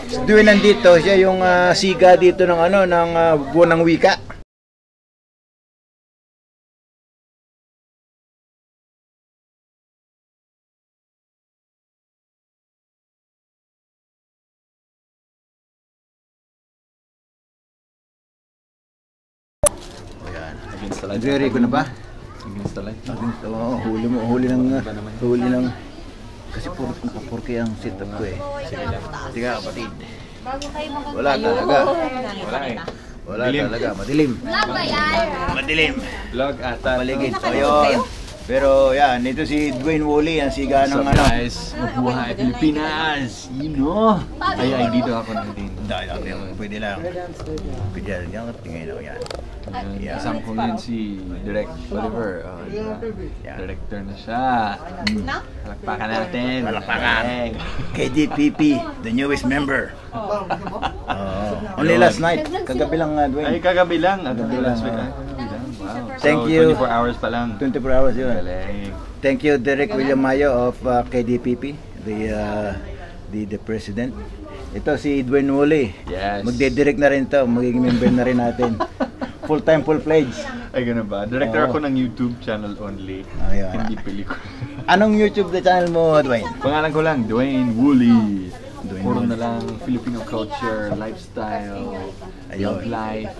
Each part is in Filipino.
Si Dwayne nandito, siya yung siga dito ng buwan ng wika. Nag-ready ko na ba? Oo, huli ng kasi purke ang setup ko eh. Sige kapatid. Wala talaga. Wala talaga, madilim. Madilim. Vlog ata. Paligid. Ayun. Pero yan, ito si Dwayne Woolley, ang siga ng guys, mabuhay Pilipinas! You know! Ay, dito ako na din. Pwede lang. Pwede lang, tingin ako yan. Kasama ko yun si Direct Oliver. Director na siya. Palakpakan natin. Palakpakan. KDPP, the newest member. Only last night. Kagabi lang, Dwayne. Ay, kagabi lang. Last week. Wow. Thank you. 24 hours pa lang. 24 hours yun. Galing. Thank you, Derek William Mayo of KDPP, the president. Ito si Dwayne Woolley. Yes. Magde-direct na rin to, magiging member na rin natin. Full time, full pledge. Ay, gano'n ba? Director ako ng YouTube channel only. Ayun. Hindi pelikula. Anong YouTube na channel mo, Dwayne? Pangalan ko lang, Dwayne Woolley. Dwayne Puro Woolley. na lang Filipino culture, lifestyle, Ayun. life.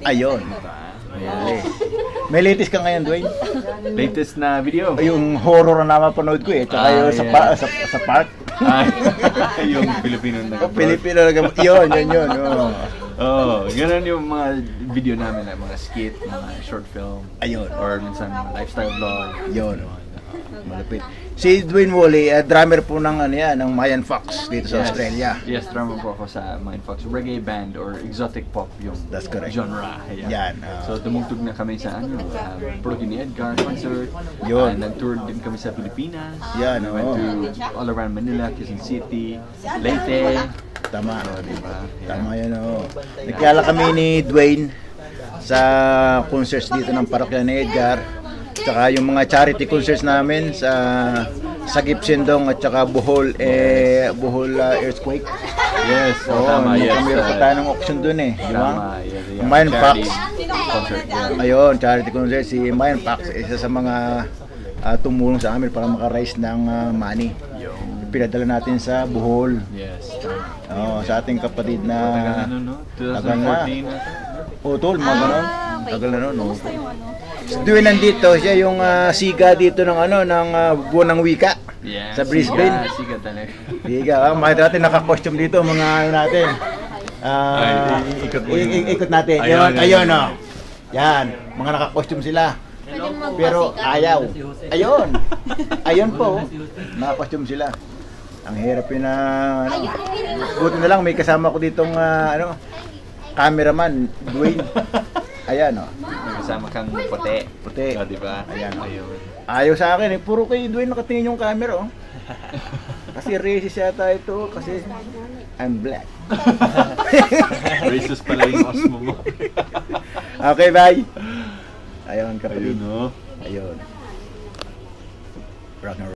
Ayun. Ayan. May latest ka ngayon, Dwayne? Latest na video. Yung horror na napapanood ko eh. Tsaka yung sa park. Ay, yung Filipino na Pilipino na yun. ganun yung mga video namin, mga skit, mga short film. Ayun. Or minsan mga lifestyle vlog. Yun. Malapit. Si Dwayne Woolley, drummer po ng ng Mayan Fox dito sa Australia. Yes, drummer po ako sa Mind Fox reggae band or exotic pop yung That's correct. genre. Yan. So tumugtog na kami sa Progi ni Edgar concert. Yun. Nag-tour din kami sa Pilipinas. Yan, We went to all around Manila, Quezon City, Leyte. Tama. Diba? Tama yun, Nagkala kami ni Dwayne sa concerts dito ng parokya ni Edgar. Tsaka yung mga charity concerts namin sa Gipsendong at tsaka Bohol earthquake. Yes, tama. Yes. Meron pa tayo ng auction dun eh. Di ba? Tama. Yes, Mayan Fox. Concert. Yeah. Ayun, charity concert. Si Mayan Fox, isa sa mga tumulong sa amin para maka-raise ng money. Pinadala natin sa Bohol. Yes. Sa ating kapatid na Tagal na. 2014 na. Tol, mga ganon. Tagal na no. Si Dwayne nandito, siya yung siga dito ng buwan ng wika. Yes. Sa Brisbane. Siga talaga. Siga, mga natin naka-costume dito, mga natin. Ikot natin. Ayun. Yan, mga naka-costume sila. Pero ayaw. Ayun po. Naka-costume sila. Ang hirap yun na buti na lang may kasama ko ditong cameraman, Dwayne. Ayan Kasama kang puti. Puti. Diba? Ayan. Ayaw sa akin puro kay Dwayne nakatingin yung camera Kasi racist yata ito kasi I'm black. Racist pala yung osmo mo. Okay, bye. Ayun kapatid. Ayun. Ayun. Rock and roll.